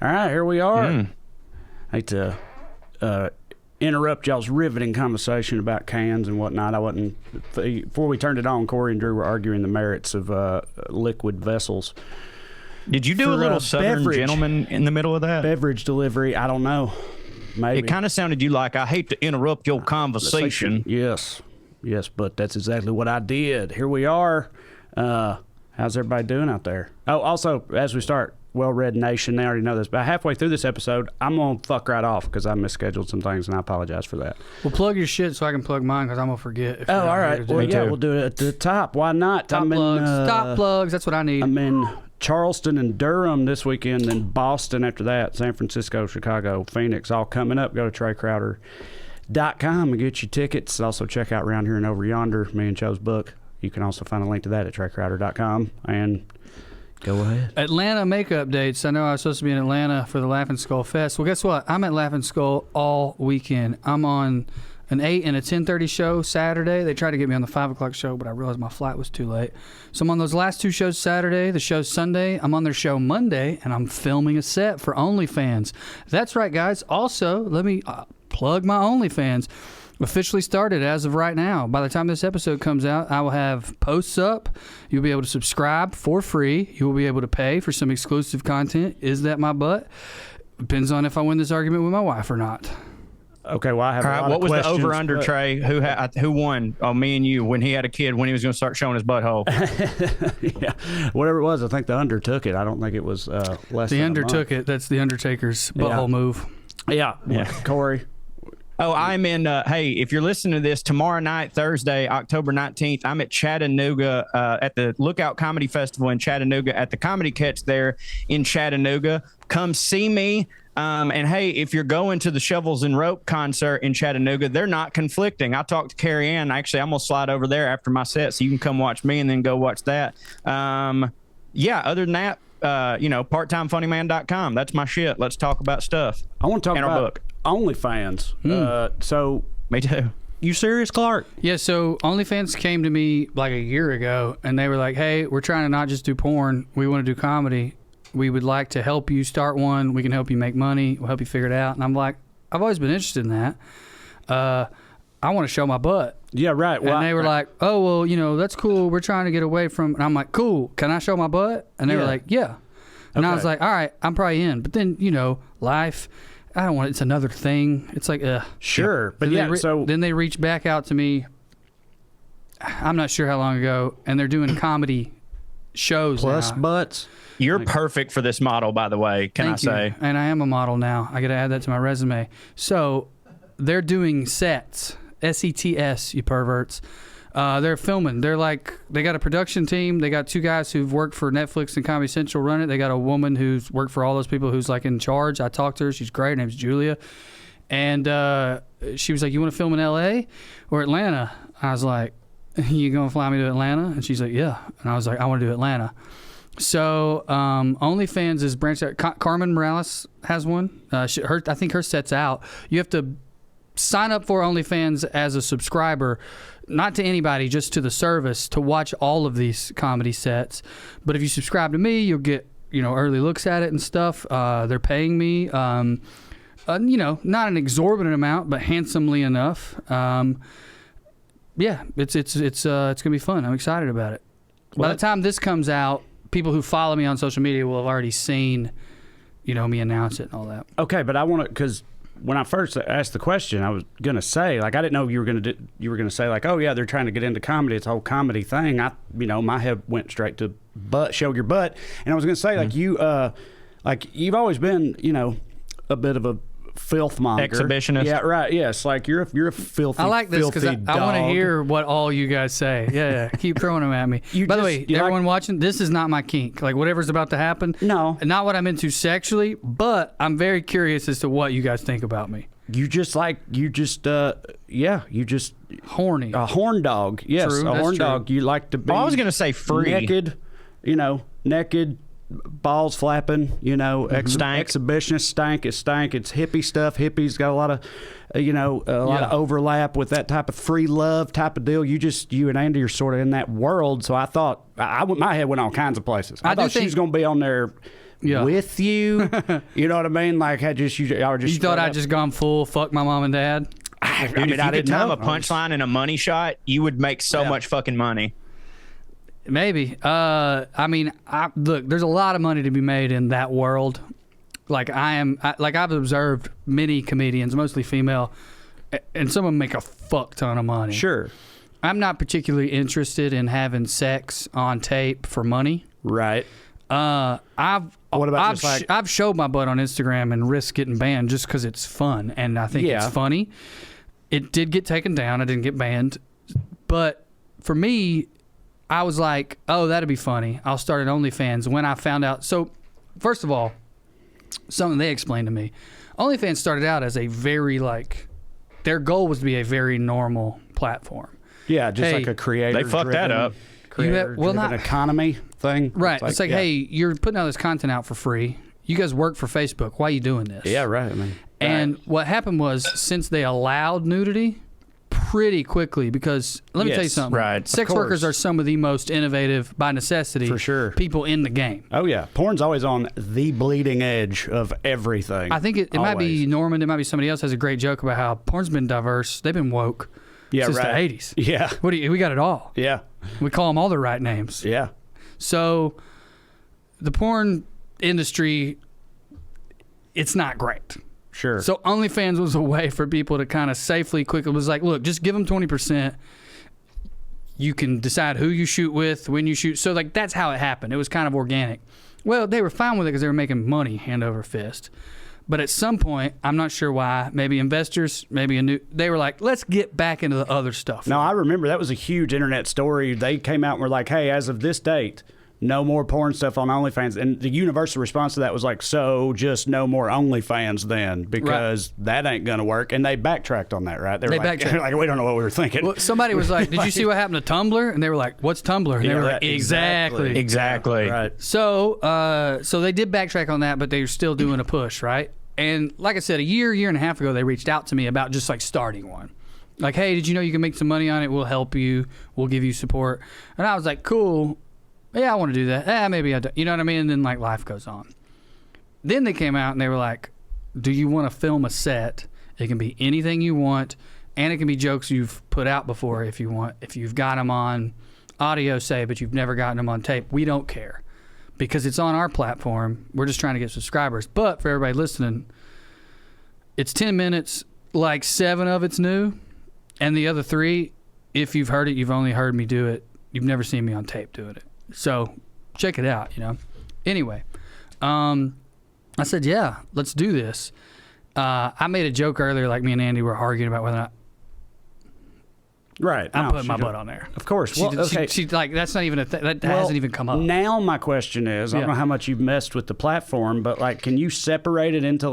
All right, here we are. I hate to interrupt y'all's riveting conversation about cans and whatnot. I wasn't before we turned it on. Corey and Drew were arguing the merits of liquid vessels. Did you do a little Southern gentleman in the middle of that? Beverage delivery. I don't know. Maybe it kind of sounded you like I hate to interrupt your conversation. Yes, but that's exactly what I did. Here we are. How's everybody doing out there? Oh, also, as we start, WellRED Nation, they already know this, but halfway through this episode, I'm going to fuck right off because I misscheduled some things, and I apologize for that. Well, plug your shit so I can plug mine because I'm going to forget. Oh, all right. Well, yeah, we'll do it at the top. Why not? Top plugs. That's what I need. I'm in Charleston and Durham this weekend, and Boston after that, San Francisco, Chicago, Phoenix, all coming up. Go to TraeCrowder.com and get your tickets. Also, check out Round Here and Over Yonder, me and Joe's book. You can also find a link to that at TraeCrowder.com. And go ahead. Atlanta makeup dates. I know I was supposed to be in Atlanta for the Laughing Skull Fest. Well, guess what? I'm at Laughing Skull all weekend. I'm on an 8 and a 10:30 show Saturday. They tried to get me on the 5 o'clock show, but I realized my flight was too late. So I'm on those last two shows Saturday. The show's Sunday. I'm on their show Monday, and I'm filming a set for OnlyFans. That's right, guys. Also, let me plug my OnlyFans. Officially started as of right now. By the time this episode comes out, I will have posts up. You'll be able to subscribe for free. You will be able to pay for some exclusive content. Is that my butt? Depends on if I win this argument with my wife or not. Okay, well, I have all a right, lot what of was questions, the over-under, Trae? Who won? Oh, me and you, when he had a kid, when he was going to start showing his butthole. Yeah, whatever it was, I think the under took it. I don't think it was less than the under took it. That's the Undertaker's butthole move. Yeah. Corey. Oh, I'm in, hey, if you're listening to this, tomorrow night, Thursday, October 19th, I'm at Chattanooga at the Lookout Comedy Festival in Chattanooga at the Comedy Catch there in Chattanooga. Come see me. And, hey, if you're going to the Shovels and Rope concert in Chattanooga, they're not conflicting. I talked to Carrie Ann. Actually, I'm going to slide over there after my set so you can come watch me and then go watch that. Yeah, other than that, parttimefunnyman.com. That's my shit. Let's talk about stuff. I want to talk and about our book. OnlyFans. So me too. You serious, Clark? Yeah, so OnlyFans came to me like a year ago, and they were like, hey, we're trying to not just do porn. We want to do comedy. We would like to help you start one. We can help you make money. We'll help you figure it out. And I'm like, I've always been interested in that. I want to show my butt. Yeah, right. Well, and they were like, oh, well, that's cool. We're trying to get away from... And I'm like, cool. Can I show my butt? And they were like, yeah. And I was like, all right, I'm probably in. But then, life... I don't want it. It's another thing. It's like, sure. But so then they reached back out to me. I'm not sure how long ago, and they're doing comedy shows plus now. butts. You're perfect for this model, by the way. Can Thank I you. say? And I am a model now. I got to add that to my resume. So they're doing sets, SETS, you perverts. They're filming. They're like, they got a production team. They got two guys who've worked for Netflix and Comedy Central run it. They got a woman who's worked for all those people who's like in charge. I talked to her. She's great. Her name's Julia. And she was like, you want to film in LA or Atlanta? I was like, you going to fly me to Atlanta? And she's like, yeah. And I was like, I want to do Atlanta. So OnlyFans is branched out. Carmen Morales has one. I think her set's out. You have to sign up for OnlyFans as a subscriber, not to anybody, just to the service, to watch all of these comedy sets. But if you subscribe to me, you'll get early looks at it and stuff. They're paying me, not an exorbitant amount, but handsomely enough. Yeah, it's gonna be fun. I'm excited about it. By the time this comes out, people who follow me on social media will have already seen, me announce it and all that. Okay, but I want to, because when I first asked the question, I was gonna say, like, I didn't know you were gonna say, like, oh yeah, they're trying to get into comedy. It's a whole comedy thing. My head went straight to show your butt, and I was gonna say, like, you've always been, a bit of a filth monger, exhibitionist. Yeah, right. Yes, like you're a filthy. I like this because I want to hear what all you guys say. Yeah. Keep throwing them at me. By the way, everyone watching, this is not my kink. Like whatever's about to happen. No, not what I'm into sexually, but I'm very curious as to what you guys think about me. You just horny. A horn dog. Yes, true, a horn true. dog. You like to be. I was gonna say free, naked. Naked. Balls flapping, exhibitionist, stank. It's hippie stuff. Hippies got a lot of, of overlap with that type of free love type of deal. You and Andy are sort of in that world. So I thought, my head went all kinds of places. I thought she was going to be on there with you. You know what I mean? Like, had just you thought I'd just gone full fuck my mom and dad? Dude, if you could time a punchline and a money shot, you would make so much fucking money. Maybe. I mean, look, there's a lot of money to be made in that world. Like I've observed many comedians, mostly female, and some of them make a fuck ton of money. Sure. I'm not particularly interested in having sex on tape for money. Right. I've showed my butt on Instagram and risked getting banned just because it's fun and I think it's funny. It did get taken down. I didn't get banned, but for me, I was like, oh, that'd be funny. I'll start an OnlyFans. When I found out, so first of all, something they explained to me, OnlyFans started out as a very their goal was to be a very normal platform. Yeah, just like a creator. They fucked that up. Not economy thing. Right. It's like, hey, you're putting all this content out for free. You guys work for Facebook. Why are you doing this? Yeah, right. I mean, and what happened was, since they allowed nudity pretty quickly, because let me tell you something. Right. Sex workers are some of the most innovative, by necessity, for sure, people in the game. Oh yeah, porn's always on the bleeding edge of everything. I think it might be Norman. It might be somebody else has a great joke about how porn's been diverse. They've been woke. Yeah, since right. the 80s. Yeah. We got it all. Yeah. We call them all the right names. Yeah. So the porn industry, it's not great. Sure. So OnlyFans was a way for people to kind of safely, quickly, was like, look, just give them 20%. You can decide who you shoot with, when you shoot. So that's how it happened. It was kind of organic. Well, they were fine with it because they were making money hand over fist. But at some point, I'm not sure why, maybe investors, they were like, let's get back into the other stuff. No, I remember that was a huge internet story. They came out and were like, hey, as of this date, no more porn stuff on OnlyFans. And the universal response to that was like, so just no more OnlyFans then, because that ain't going to work. And they backtracked on that, right? They backtracked. Like, we don't know what we were thinking. Well, somebody was like, did you see what happened to Tumblr? And they were like, what's Tumblr? And they were like, exactly. Right. So they did backtrack on that, but they're still doing a push, right? And like I said, a year and a half ago, they reached out to me about just starting one. Like, hey, did you know you can make some money on it? We'll help you. We'll give you support. And I was like, cool. Yeah, I want to do that. Maybe I do. You know what I mean? And then life goes on. Then they came out and they were like, do you want to film a set? It can be anything you want, and it can be jokes you've put out before if you want. If you've got them on audio, say, but you've never gotten them on tape, we don't care. Because it's on our platform. We're just trying to get subscribers. But for everybody listening, it's 10 minutes, 7 of it's new. And the other 3, if you've heard it, you've only heard me do it. You've never seen me on tape doing it. So check it out, Anyway, I said, yeah, let's do this. I made a joke earlier, me and Andy were arguing about whether or not Right. I'm putting my butt on there. Of course. She that's not even that hasn't even come up. Now my question is, I don't know how much you've messed with the platform, but can you separate it into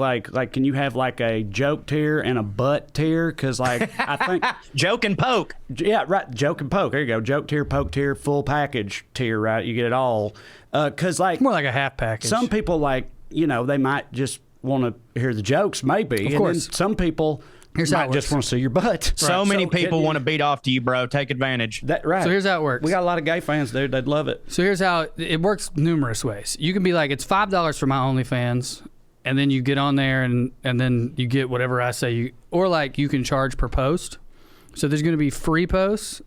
can you have a joke tier and a butt tier? Because I think joke and poke. Yeah, right. Joke and poke. There you go. Joke tier, poke tier, full package tier. Right. You get it all. Because more like a half package. Some people they might just want to hear the jokes, maybe. Of course. And then some people. Here's how it works. Just want to see your butt. So many people want to beat off to you, bro. Take advantage. Right. So here's how it works. We got a lot of gay fans, dude. They'd love it. So here's how it works numerous ways. You can be like, it's $5 for my OnlyFans, and then you get on there and then you get whatever I say. Or you can charge per post. So there's going to be free posts,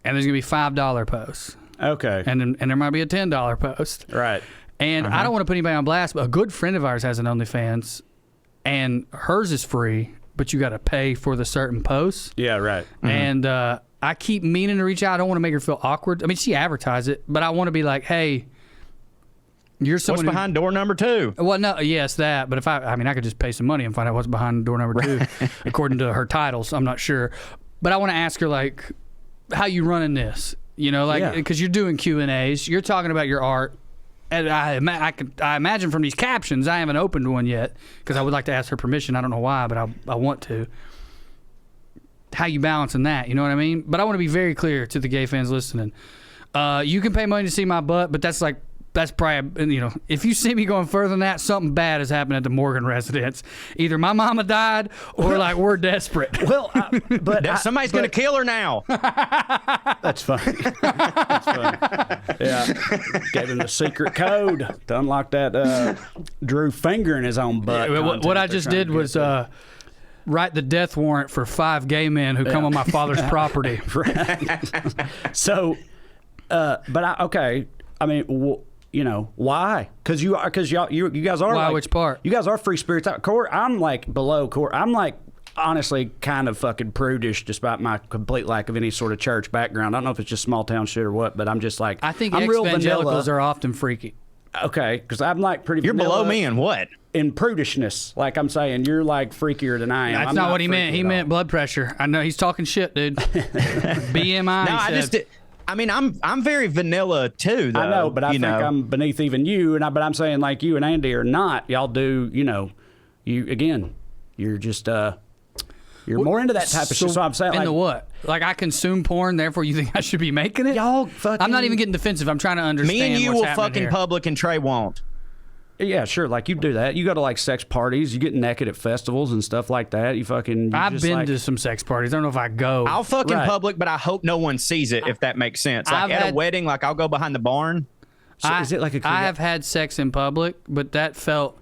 and there's going to be $5 posts. Okay. And there might be a $10 post. Right. And I don't want to put anybody on blast, but a good friend of ours has an OnlyFans, and hers is free, but you got to pay for the certain posts. Yeah, right. Mm-hmm. And I keep meaning to reach out. I don't want to make her feel awkward. I mean, she advertised it, but I want to be like, hey, you're someone. What's behind door number 2? Well, no, yes, that. But if I could just pay some money and find out what's behind door number 2, according to her titles. I'm not sure. But I want to ask her, how you running this? Because you're doing Q&As. You're talking about your art. And I imagine from these captions, I haven't opened one yet because I would like to ask her permission. I don't know why, but I want to. How you balancing that? You know what I mean? But I want to be very clear to the gay fans listening. You can pay money to see my butt, but that's that's probably, if you see me going further than that, something bad has happened at the Morgan residence. Either my mama died or like we're desperate. Well, somebody's going to kill her now. That's funny. That's funny. Yeah. Gave him the secret code to unlock that Drew finger in his own butt. What I just did was write the death warrant for 5 gay men who come on my father's property. Right. So, okay. I mean, why? Because you guys are. Why? Like, which part? You guys are free spirits. I'm like below Corey. I'm like honestly kind of fucking prudish, despite my complete lack of any sort of church background. I don't know if it's just small town shit or what, but I'm just like, I think I'm real evangelicals vanilla. are often freaky. Okay, because I'm like pretty. You're below me in what? In prudishness, like I'm saying, you're like freakier than I am. That's I'm not what he meant. He meant all. blood pressure. I know he's talking shit, dude. BMI. No, I'm very vanilla too, though. I know, but I think I'm beneath even you. But I'm saying like you and Andy are not. Y'all do, you're just you're more into that type of shit. So I'm saying, into like, what? Like I consume porn, therefore you think I should be making it? Y'all fucking. I'm not even getting defensive. I'm trying to understand. Me and you what's will happening fuck in here. public, and Trae won't. Yeah, sure. Like you do that. You go to like sex parties. You get naked at festivals and stuff like that. I've been to some sex parties. I don't know if I go. I'll fuck in Right. public, but I hope no one sees it. If that makes sense. Like at a wedding, like I'll go behind the barn. So is it like a? I have had sex in public, but that felt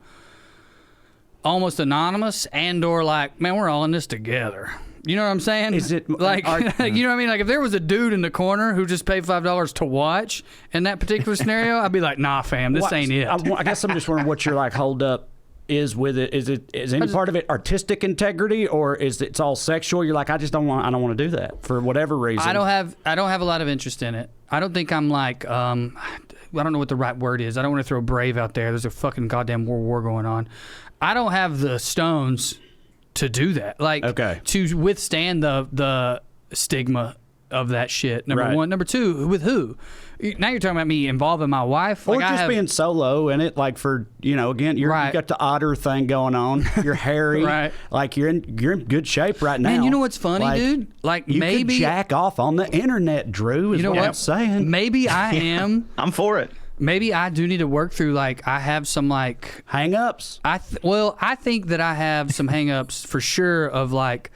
almost anonymous or like, man, we're all in this together. You know what I'm saying? Is it like, you know what I mean? Like if there was a dude in the corner who just paid $5 to watch in that particular scenario, I'd be like, nah, fam, this ain't it. I guess I'm just wondering what your like hold up is with it. Is any part of it artistic integrity, or is it's all sexual? You're like, I don't want to do that for whatever reason. I don't have a lot of interest in it. I don't think I'm like I don't know what the right word is. I don't want to throw brave out there. There's a fucking goddamn world war going on. I don't have the stones to do that. Like to withstand the stigma of that shit. Number one. Number two, with who? Now you're talking about me involving my wife, or just being solo in it. Like for again, you got the otter thing going on. You're hairy, right? Like you're in good shape right now. Man, you know what's funny, dude? Like you maybe could jack off on the internet, Drew. Is what I'm saying. Maybe I am. I'm for it. Maybe I do need to work through, like, I have some, like... hang-ups? I think that I have some hang-ups for sure of, like...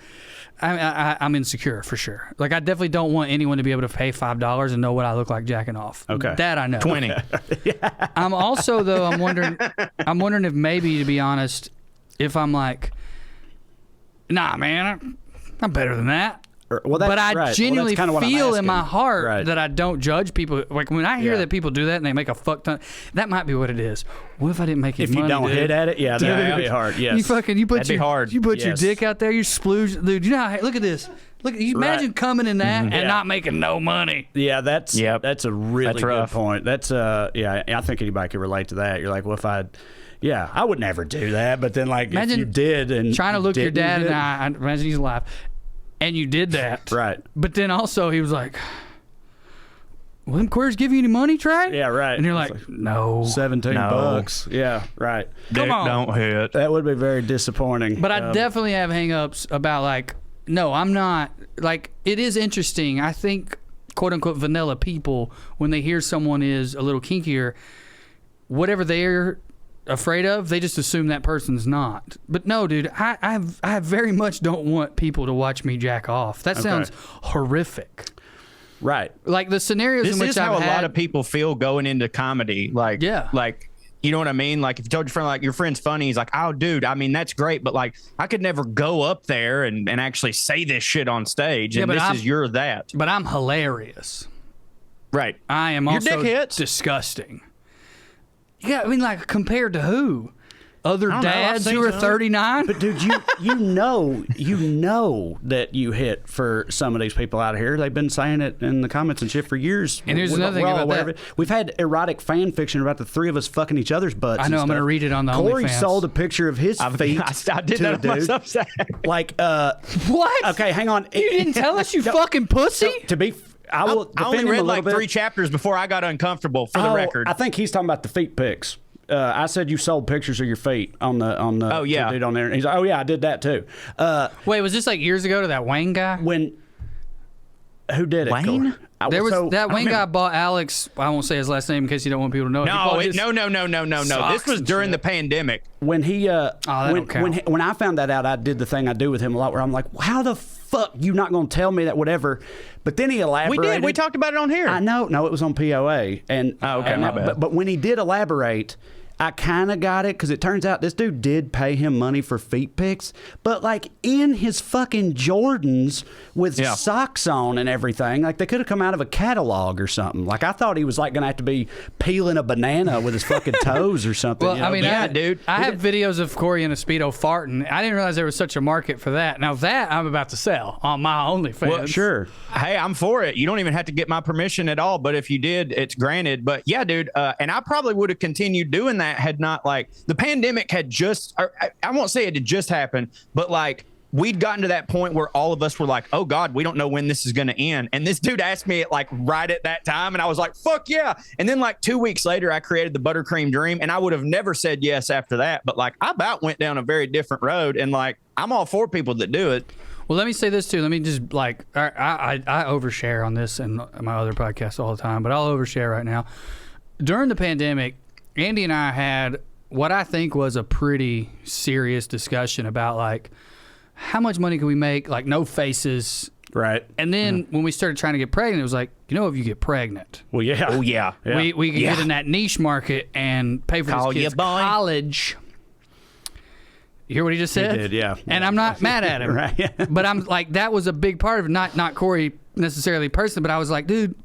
I'm insecure, for sure. Like, I definitely don't want anyone to be able to pay $5 and know what I look like jacking off. Okay. That I know. 20. Yeah. I'm also, though, I'm wondering if maybe, to be honest, if I'm like... Nah, man, I'm better than that. But I genuinely feel in my heart that I don't judge people. Like when I hear that people do that and they make a fuck ton, that might be what it is. What if I didn't make any money? If you don't hit at it, that'd be hard. Yes, you put your dick out there, you splooge, dude. You know how? Look at this. You imagine coming in that and not making no money. Yeah, that's a really good point. That's I think anybody could relate to that. You're like, well, if I would never do that. But then like imagine if you did and trying to look your dad and I imagine he's alive. And you did that. Right. But then also he was like, will them queers give you any money, Trae? Yeah, right. And you're like, no. $17. Yeah, right. Come on. Don't hit. That would be very disappointing. But I definitely have hang-ups about like, no, I'm not. Like, it is interesting. I think, quote-unquote, vanilla people, when they hear someone is a little kinkier, whatever they're afraid of, they just assume that person's not. But no, dude, I very much don't want people to watch me jack off. That sounds horrific. Right. Like the scenarios in which this is how a lot of people feel going into comedy. Like, like, you know what I mean? Like if you told your friend, like your friend's funny, he's like, oh, dude, I mean, that's great. But like, I could never go up there and actually say this shit on stage. And you're that. But I'm hilarious. Right. I am also disgusting. Yeah, I mean, like, compared to who? Other dads who are 39? But, dude, you know that you hit for some of these people out here. They've been saying it in the comments and shit for years. And here's another thing about that. We've had erotic fan fiction about the three of us fucking each other's butts. I know, I'm going to read it on the OnlyFans. Corey sold a picture of his feet. I did that on myself. Like, what? Okay, hang on. You didn't tell us, you fucking pussy? To be... I only read like 3 chapters before I got uncomfortable, for the record. I think he's talking about the feet pics. I said you sold pictures of your feet on the dude on there. And he's like, oh yeah, I did that too. Wait, was this like years ago to that Wayne guy? Who did it? Wayne? There was So, that I one remember- guy bought Alex. I won't say his last name in case you don't want people to know. He bought his No. This socks was and during shit. the pandemic. When he that don't count. when I found that out, I did the thing I do with him a lot, where I'm like, how the fuck you not going to tell me that, whatever? But then he We elaborated. did. We talked about it on here. I know. No, it was on POA. And Oh, okay, my bad. But when he did elaborate, I kind of got it, because it turns out this dude did pay him money for feet pics, but like in his fucking Jordans with Yeah. socks on and everything. Like they could have come out of a catalog or something. Like I thought he was like going to have to be peeling a banana with his fucking toes or something. Well, you know? I mean, Yeah, dude. I have videos of Corey in a Speedo farting. I didn't realize there was such a market for that. Now that I'm about to sell on my OnlyFans. Well, sure. Hey, I'm for it. You don't even have to get my permission at all. But if you did, it's granted. But yeah, dude. And I probably would have continued doing that had not like the pandemic had just, or I won't say it had just happened, but like we'd gotten to that point where all of us were like, oh God, we don't know when this is going to end. And this dude asked me like right at that time. And I was like, fuck yeah. And then like 2 weeks later, I created the Buttercream Dream. And I would have never said yes after that. But like I about went down a very different road. And like, I'm all for people that do it. Well, let me say this too. Let me just like I overshare on this and my other podcasts all the time, but I'll overshare right now. During the pandemic, Andy and I had what I think was a pretty serious discussion about like how much money can we make, like no faces. Right. And then when we started trying to get pregnant, it was like, you know, if you get pregnant, Well, yeah. Oh yeah. Yeah. we can get in that niche market and pay for Call this ya kid's boy. college. You hear what he just said? did, yeah. And I'm not mad at him. Right. But I'm like, that was a big part of it. Not Corey necessarily personally, but I was like, dude,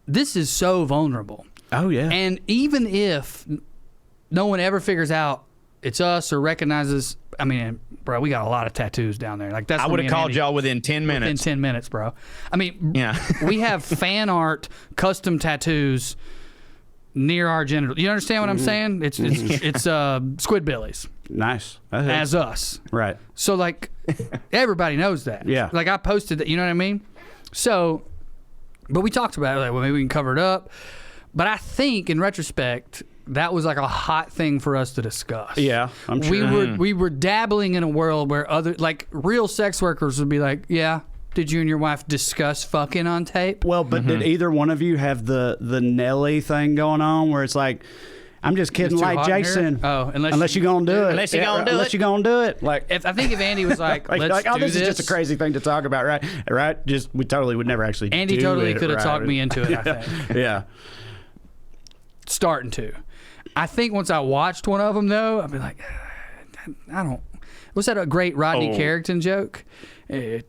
this is so vulnerable. Oh, yeah. And even if no one ever figures out it's us or recognizes, I mean, bro, we got a lot of tattoos down there. Like that's I what would me have and called Andy- y'all within 10 within minutes. 10 minutes, bro. I mean, Yeah. we have fan art, custom tattoos near our genitals. You understand what I'm saying? It's Squidbillies Nice. as us. Right. So like everybody knows that. Yeah. Like I posted that, you know what I mean? So, but we talked about it, like, well, maybe we can cover it up. But I think in retrospect, that was like a hot thing for us to discuss. Yeah, I'm sure. We were dabbling in a world where other like real sex workers would be like, yeah, did you and your wife discuss fucking on tape? Well, but did either one of you have the Nelly thing going on where it's like, I'm just kidding, It's too like hot in here? Jason. Oh, unless you're gonna do it. Unless you're gonna do unless it. you're gonna do it. Like, I think if Andy was like, like, let's oh, do this is just a crazy thing to talk about, right? Right? Just we totally would never actually. Andy do totally it, could have right? talked me into it, I think. Yeah. Starting to. I think once I watched one of them, though, I'd be like, I don't. Was that a great Rodney Carrington joke?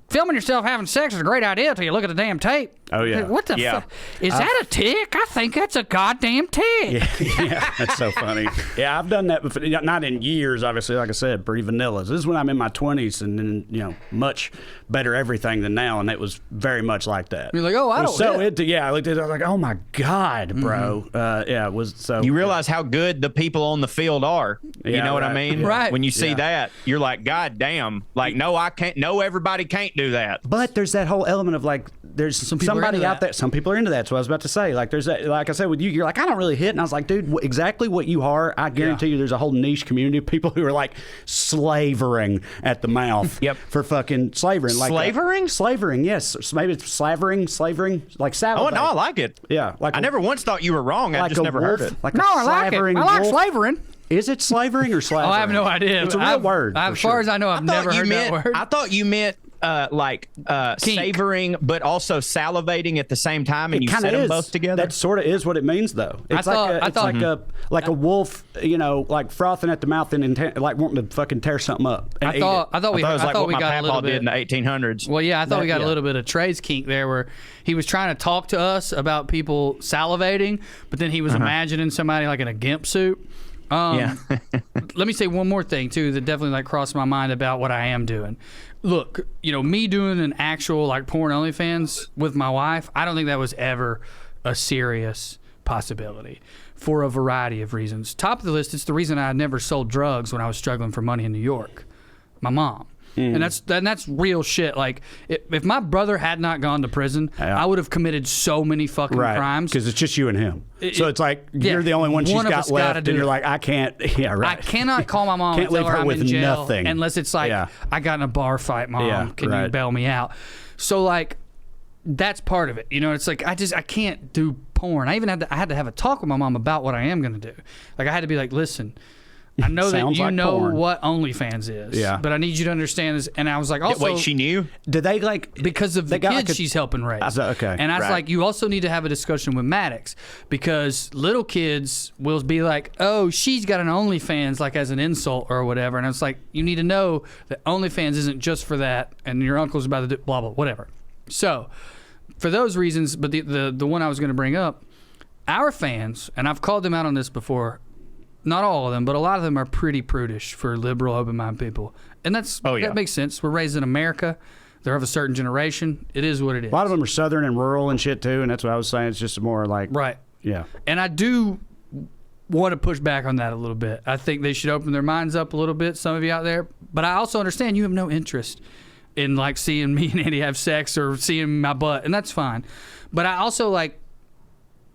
Filming yourself having sex is a great idea until you look at the damn tape. Oh, yeah. What the Yeah. fuck? Is that a tick? I think that's a goddamn tick. Yeah, that's so funny. Yeah, I've done that before. Not in years, obviously. Like I said, pretty vanilla. This is when I'm in my 20s, and then much better everything than now, and it was very much like that. You're like, oh, I I don't. was so into. Yeah, I looked at it. I was like, oh my god, bro. Yeah, it was so. You realize how good the people on the field are. You Yeah, know what I right. mean? Right. When you see Yeah. that, you're like, God damn. Like, no, I can't. No, everybody can't do that. But there's that whole element of like, there's people are somebody into out that. there. Some people are into that. That's what I was about to say. Like, there's that. Like I said with you, you're like, I don't really hit, and I was like, dude, exactly what you are. I guarantee you, there's a whole niche community of people who are like slavering at the mouth. Yep. For fucking slavering. Like Slavering? Slavering. Yes. Maybe it's slavering, like Oh, salivate. no, I like it. Yeah. Like I never once thought you were wrong. I like just a never wolf, heard it. Like No, a I like it. slavering I like wolf. slavering. Is it slavering or slavering? Oh, I have no idea. It's a real word. As far as I know, I've never heard that word. I thought you meant savoring, but also salivating at the same time, and you Kinda said them is. both together. That sort of is what it means, though. It's I thought- like a wolf, like frothing at the mouth and like wanting to fucking tear something up. And I thought I thought it was like what we my got a papa little did bit. in the 1800s. Well, yeah, I thought we got yeah. a little bit of Trae's kink there, where he was trying to talk to us about people salivating, but then he was imagining somebody like in a gimp suit. Yeah. Let me say one more thing too that definitely like crossed my mind about what I am doing. Look, me doing an actual like porn OnlyFans with my wife, I don't think that was ever a serious possibility for a variety of reasons. Top of the list, it's the reason I never sold drugs when I was struggling for money in New York. My mom. And that's real shit. Like, if my brother had not gone to prison, Yeah. I would have committed so many fucking crimes. because it's just you and him. So it's like yeah, you're the only one she's one of got us gotta left, do and you're it. like, I can't. Yeah, right. I cannot call my mom Can't and tell leave her her I'm with in jail nothing. unless it's like, Yeah. I got in a bar fight, Mom. Yeah, Can you right. bail me out? So, like, that's part of it. You know, it's like I can't do porn. I had to have a talk with my mom about what I am going to do. Like I had to be like, listen, I know that you know porn. What OnlyFans is. Yeah. But I need you to understand this. And I was like, also, wait, she knew? Did they like because of the kids she's helping raise? Okay. And I was like, you also need to have a discussion with Maddox because little kids will be like, oh, she's got an OnlyFans like as an insult or whatever. And I was like, you need to know that OnlyFans isn't just for that, and your uncle's about to do blah blah whatever. So, for those reasons, but the one I was going to bring up, our fans, and I've called them out on this before. Not all of them, but a lot of them are pretty prudish for liberal, open-minded people. And that makes sense. We're raised in America. They're of a certain generation. It is what it is. A lot of them are southern and rural and shit, too, and that's what I was saying. It's just more like... Right. Yeah. And I do want to push back on that a little bit. I think they should open their minds up a little bit, some of you out there. But I also understand you have no interest in, like, seeing me and Andy have sex or seeing my butt, and that's fine. But I also, like,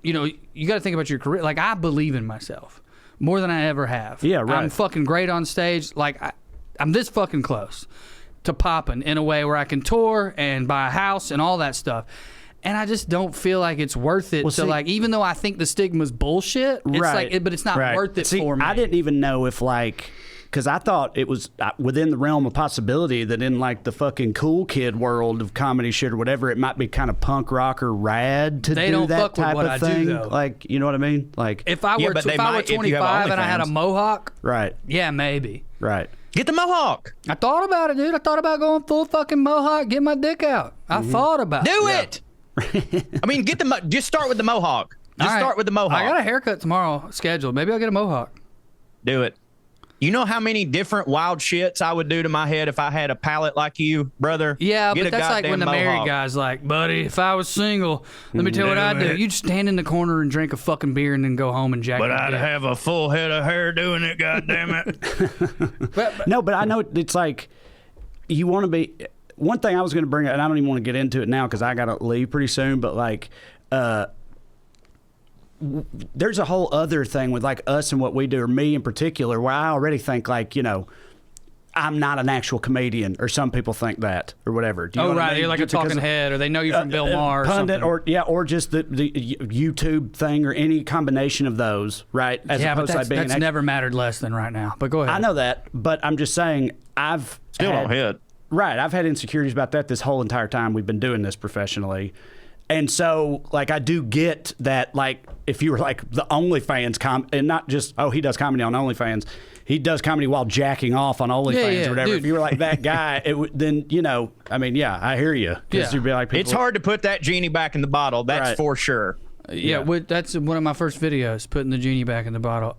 you know, you got to think about your career. Like, I believe in myself. More than I ever have. Yeah, right. I'm fucking great on stage. Like, I'm this fucking close to popping in a way where I can tour and buy a house and all that stuff. And I just don't feel like it's worth it to, like, even though I think the stigma's bullshit, it's like, but it's not worth it for me. I didn't even know if, like, because I thought it was within the realm of possibility that in, like, the fucking cool kid world of comedy shit or whatever, it might be kind of punk rock or rad to do that type of thing. Like, you know what I mean? Like, if I were 25 and I had a mohawk, right? Yeah, maybe. Right. Get the mohawk. I thought about it, dude. I thought about going full fucking mohawk, get my dick out. I thought about it. Do it. I mean, just start with the mohawk. Start with the mohawk. I got a haircut tomorrow scheduled. Maybe I'll get a mohawk. Do it. You know how many different wild shits I would do to my head if I had a palate like you, brother? Yeah, but that's like when the married guy's like, buddy, if I was single, let me tell you what I'd do. You'd stand in the corner and drink a fucking beer and then go home and jack But I'd have a full head of hair doing it, goddammit. No, but I know it's like you want to be... One thing I was going to bring up, and I don't even want to get into it now because I got to leave pretty soon, but like... there's a whole other thing with like us and what we do, or me in particular, where I already think like, you know, I'm not an actual comedian, or some people think that, or whatever. Do you know what I mean? You're like a talking head, or they know you from Bill Maher, or pundit, something. or just the YouTube thing, or any combination of those, right? As opposed but to being that's never mattered less than right now. But go ahead. I know that, but I'm just saying I've don't hit. Right, I've had insecurities about that this whole entire time we've been doing this professionally. And so, like, I do get that, like, if you were, like, the OnlyFans and not just, oh, he does comedy on OnlyFans. He does comedy while jacking off on OnlyFans or whatever. Dude. If you were like that guy, then, you know, I mean, yeah, I hear you. Yeah. You'd be like, it's hard to put that genie back in the bottle. That's for sure. Yeah, that's one of my first videos, putting the genie back in the bottle.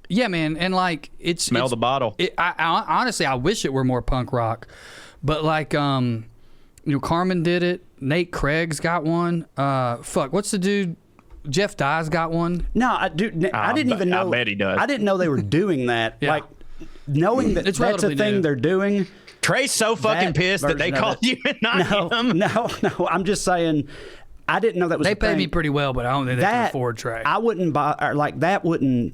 Yeah, man, and, like, Smell the bottle. I honestly, I wish it were more punk rock. But, like, you know, Carmen did it. Nate Craig's got one. What's the dude? Jeff Dye's got one. No, I didn't even know. I bet he does. I didn't know they were doing that. Yeah. Like, knowing that that's a thing they're doing. Trae's so fucking pissed that they called you and not him. No. I'm just saying, I didn't know that was. They pay me pretty well, but I don't think they can afford Trae. I wouldn't buy, or like that wouldn't.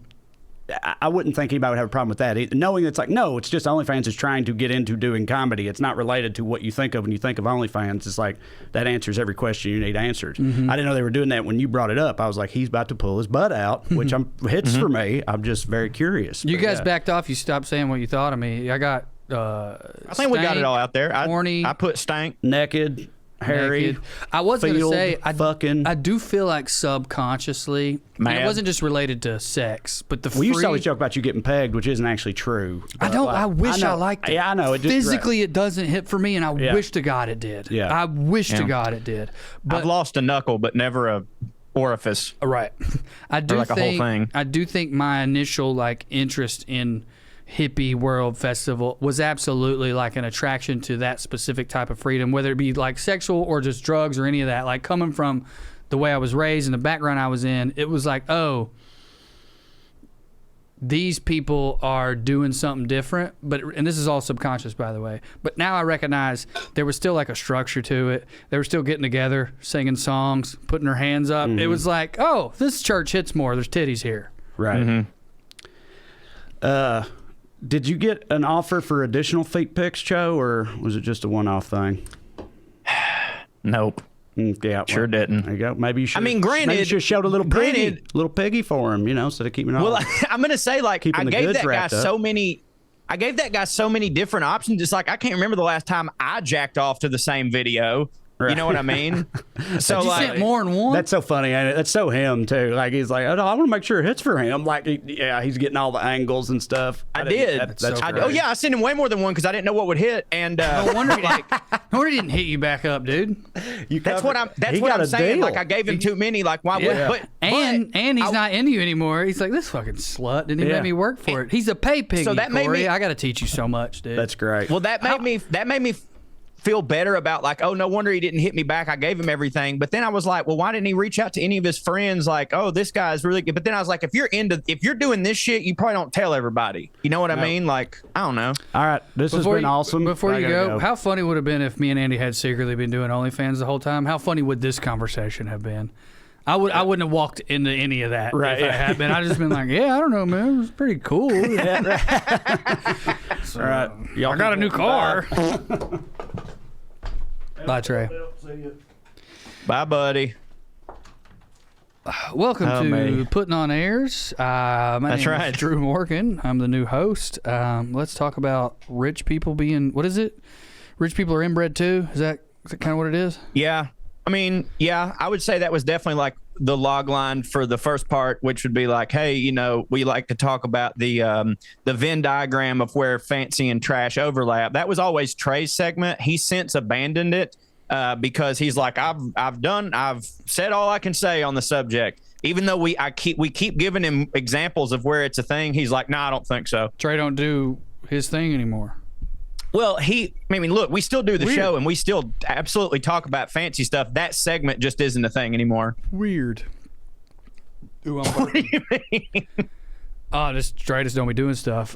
I wouldn't think anybody would have a problem with that either. Knowing it's like, no, it's just OnlyFans is trying to get into doing comedy. It's not related to what you think of when you think of OnlyFans. It's like, that answers every question you need answered. Mm-hmm. I didn't know they were doing that when you brought it up. I was like, he's about to pull his butt out, which hits for me. I'm just very curious. You guys backed off. You stopped saying what you thought of me. I got I think we got it all out there. Horny. I put stank. Naked. Harry, I was going to say, fucking. I do feel like subconsciously, and it wasn't just related to sex, but the we used to always joke about you getting pegged, which isn't actually true. I wish I liked it. Yeah, I know. Physically, it doesn't hit for me, and I wish to God it did. Yeah. I wish to God it did. But I've lost a knuckle, but never a orifice. Right. I do like a whole thing. I do think my initial like interest in hippie world festival was absolutely like an attraction to that specific type of freedom, whether it be like sexual or just drugs or any of that. Like coming from the way I was raised and the background I was in, it was like, oh, these people are doing something different. And this is all subconscious, by the way. But now I recognize there was still like a structure to it. They were still getting together, singing songs, putting their hands up. It was like, oh, this church hits more. There's titties here. Right. Did you get an offer for additional feet pics, Cho, or was it just a one-off thing? Nope. Yeah, Sure didn't. There you go. Maybe you should. I mean, granted, maybe you should have showed a little piggy for him, instead of keeping it all. Well, I'm gonna say, like, Keeping I the gave goods that guy wrapped up. so many. I gave that guy so many different options. It's like I can't remember the last time I jacked off to the same video. Right. You know what I mean? So You like, sent more than one. That's so funny. And that's so him too. Like he's like, oh, no, I want to make sure it hits for him. Like, he's getting all the angles and stuff. I did. That's so great. oh yeah, I sent him way more than one because I didn't know what would hit. And No wonder he didn't hit you back up, dude. that's what I'm a saying. deal. Like I gave him too many. Like why Yeah. would? But And he's not into you anymore. He's like, this fucking slut didn't even Yeah. let me work for it. He's a pay piggy, So that made Corey. me- I got to teach you so much, dude. That's great. Well, that made me feel better about like, oh, no wonder he didn't hit me back. I gave him everything. But then I was like, well, why didn't he reach out to any of his friends? Like, oh, this guy's really good. But then I was like, if you're doing this shit, you probably don't tell everybody. You know what I mean? Like, I don't know. all right, this has been awesome. Before I you gotta go, how funny would it have been if me and Andy had secretly been doing OnlyFans the whole time? How funny would this conversation have been? I wouldn't have walked into any of that Right, if I yeah. had been. I'd just been like, yeah, I don't know, man. It was pretty cool. So, All right, y'all I got a keep new going. car. Bye, Trae. Bye, buddy. Welcome Oh, to me. Putting on Airs. My That's name right. is Drew Morgan. I'm the new host. Let's talk about rich people being, what is it? Rich people are inbred too? Is that kind of what it is? Yeah. I mean, yeah, I would say that was definitely like the log line for the first part, which would be like, hey, we like to talk about the Venn diagram of where fancy and trash overlap. That was always Trae's segment. He since abandoned it because he's like, I've said all I can say on the subject. Even though we keep giving him examples of where it's a thing, he's like, no, I don't think so. Trae don't do his thing anymore. Well, look, we still do the Weird. show and we still absolutely talk about fancy stuff. That segment just isn't a thing anymore. Weird. Ooh, I'm What do you mean? Oh, just Trae just don't be doing stuff.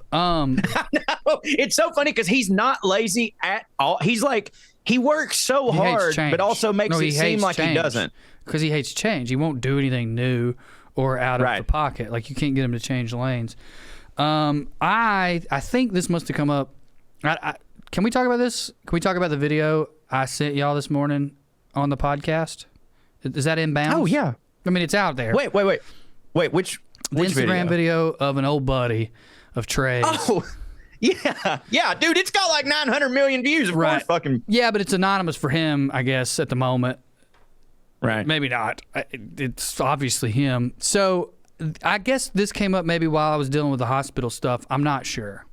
It's so funny because he's not lazy at all. He's like, he works so He hates hard, change. but also makes No, he it seem hates like he change. doesn't. Because he hates change. He won't do anything new or out of Right. the pocket. Like, you can't get him to change lanes. I think this must have come up. Can we talk about this? Can we talk about the video I sent y'all this morning on the podcast? Is that inbound? Oh, yeah. I mean, it's out there. Wait, which the Instagram video of an old buddy of Trae's. Oh, yeah, dude, it's got like 900 million views. Of course, fucking Yeah, but it's anonymous for him, I guess, at the moment. right. Maybe not. It's obviously him. So I guess this came up maybe while I was dealing with the hospital stuff. I'm not sure.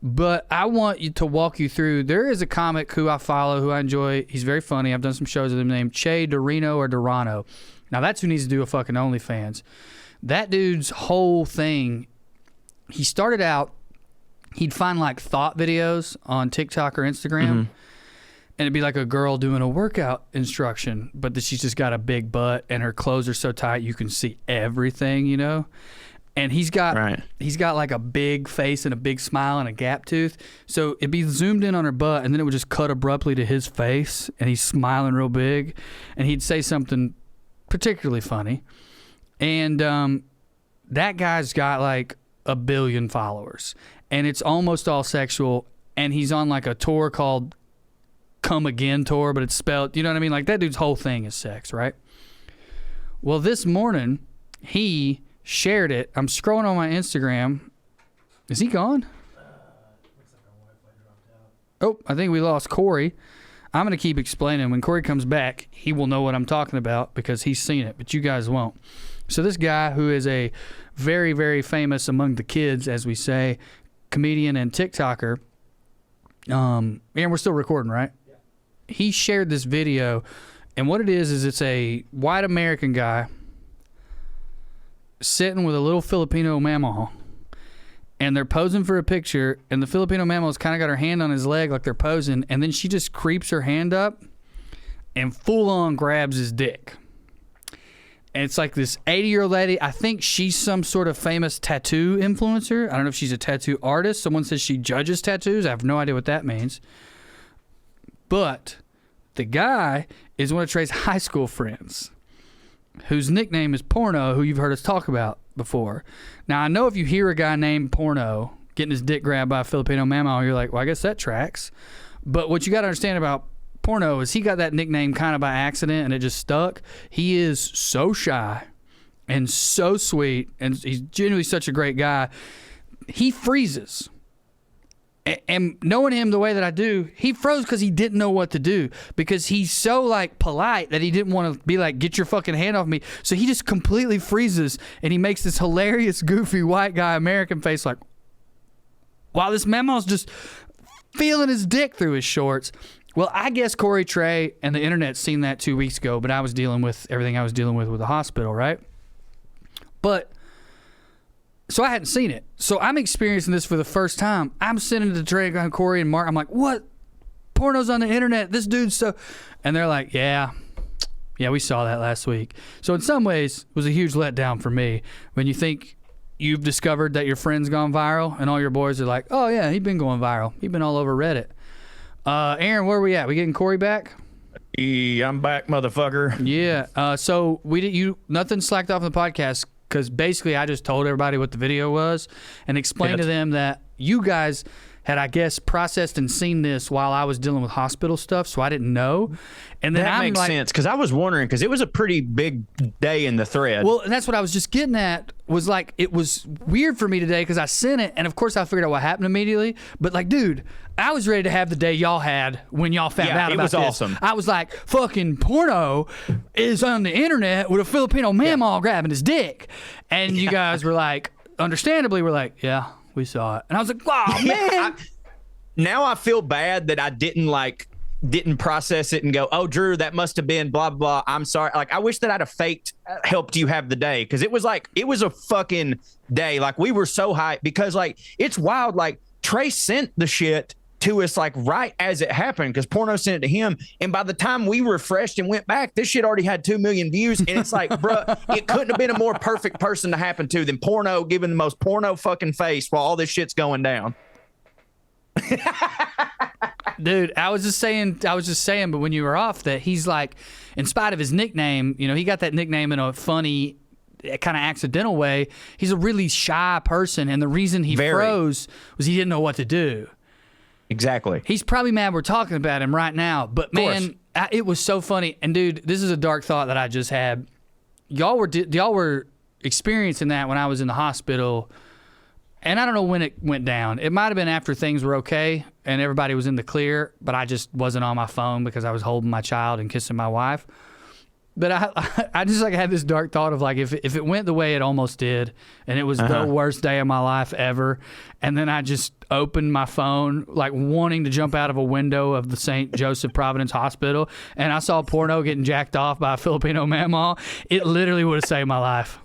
But I want you to walk you through. There is a comic who I follow, who I enjoy. He's very funny. I've done some shows with him named Che Dorino or Dorano. Now, that's who needs to do a fucking OnlyFans. That dude's whole thing, he started out, he'd find like thought videos on TikTok or Instagram. And it'd be like a girl doing a workout instruction, but that she's just got a big butt and her clothes are so tight you can see everything, And he's got like a big face and a big smile and a gap tooth. So it'd be zoomed in on her butt and then it would just cut abruptly to his face and he's smiling real big and he'd say something particularly funny. And that guy's got like 1 billion followers and it's almost all sexual and he's on like a tour called Come Again Tour, but it's spelled, you know what I mean? Like that dude's whole thing is sex, right? Well, this morning he shared it. I'm scrolling on my Instagram. Is he gone? Oh, I think we lost Corey. I'm going to keep explaining. When Corey comes back, he will know what I'm talking about because he's seen it, but you guys won't. So this guy who is a very, very famous among the kids, as we say, comedian and TikToker, and we're still recording, right? Yeah. He shared this video, and what it is it's a white American guy sitting with a little Filipino mamaw, and they're posing for a picture, and the Filipino mamaw's kind of got her hand on his leg like they're posing, and then she just creeps her hand up and full-on grabs his dick. And it's like this 80-year-old lady. I think she's some sort of famous tattoo influencer. I don't know if she's a tattoo artist. Someone says she judges tattoos. I have no idea what that means. But the guy is one of Trae's high school friends, whose nickname is Porno, who you've heard us talk about before. Now, I know if you hear a guy named Porno getting his dick grabbed by a Filipino mamaw, you're like, well, I guess that tracks. But what you got to understand about Porno is he got that nickname kind of by accident and it just stuck. He is so shy and so sweet, and he's genuinely such a great guy. He freezes. And knowing him the way that I do, he froze because he didn't know what to do, because he's so like polite that he didn't want to be like, get your fucking hand off me. So he just completely freezes, and he makes this hilarious, goofy white guy American face like, while this Mamaw's just feeling his dick through his shorts. Well, I guess Corey, Trae, and the internet seen that 2 weeks ago, but I was dealing with everything I was dealing with the hospital, right? But so I hadn't seen it. So I'm experiencing this for the first time. I'm sending it to Trae, Corey, and Mark. I'm like, what? Porno's on the internet. This dude's so... And they're like, yeah, we saw that last week. So in some ways, it was a huge letdown for me when you think you've discovered that your friend's gone viral and all your boys are like, oh, yeah, he's been going viral. He's been all over Reddit. Aaron, where are we at? We getting Corey back? Yeah, I'm back, motherfucker. Yeah. So nothing slacked off in the podcast, because basically I just told everybody what the video was and explained to them that you guys had, I guess, processed and seen this while I was dealing with hospital stuff, so I didn't know. And then that makes sense, because I was wondering, because it was a pretty big day in the thread. Well, and that's what I was just getting at, was like, it was weird for me today because I sent it, and of course I figured out what happened immediately. But like, dude, I was ready to have the day y'all had when y'all found out about this. It was awesome. I was like, fucking Porno is on the internet with a Filipino mamaw grabbing his dick. And you guys were like, understandably, were like, yeah, we saw it. And I was like, oh, man. Now I feel bad that I didn't process it and go, oh, Drew, that must have been blah, blah. I'm sorry. Like, I wish that I'd have helped you have the day. Because it was a fucking day. Like, we were so hyped because, like, it's wild. Like, Trae sent the shit to us, like, right as it happened, because Porno sent it to him. And by the time we refreshed and went back, this shit already had 2 million views. And it's like, bruh, it couldn't have been a more perfect person to happen to than Porno giving the most porno fucking face while all this shit's going down. Dude, I was just saying, but when you were off, that he's like, in spite of his nickname, he got that nickname in a funny, kind of accidental way. He's a really shy person, and the reason he froze was he didn't know what to do. Exactly. He's probably mad we're talking about him right now, but man, it was so funny. And dude, this is a dark thought that I just had. Y'all were experiencing that when I was in the hospital. And I don't know when it went down. It might have been after things were okay and everybody was in the clear, but I just wasn't on my phone because I was holding my child and kissing my wife. But I just like had this dark thought of like, if it went the way it almost did, and it was the worst day of my life ever, and then I just opened my phone like wanting to jump out of a window of the St. Joseph Providence Hospital, and I saw Porno getting jacked off by a Filipino mamaw, it literally would have saved my life.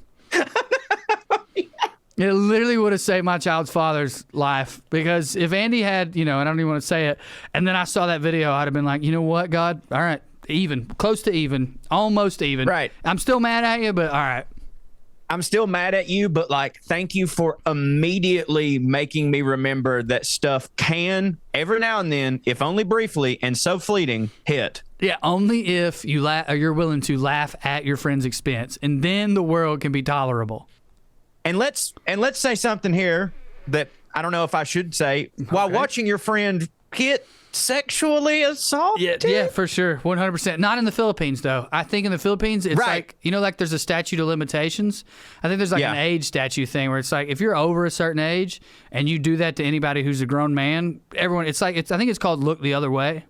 It literally would have saved my child's father's life, because if Andy had, and I don't even want to say it, and then I saw that video, I'd have been like, you know what, God? All right, even, close to even, almost even. Right. I'm still mad at you, but all right. I'm still mad at you, but like, thank you for immediately making me remember that stuff can, every now and then, if only briefly and so fleeting, hit. Yeah, only if you're willing to laugh at your friend's expense, and then the world can be tolerable. And let's say something here that I don't know if I should say. Okay. While watching your friend get sexually assaulted. Yeah, for sure, 100%. Not in the Philippines though. I think in the Philippines it's like, like there's a statute of limitations. I think there's like an age statute thing where it's like if you're over a certain age and you do that to anybody who's a grown man, everyone, I think it's called look the other way.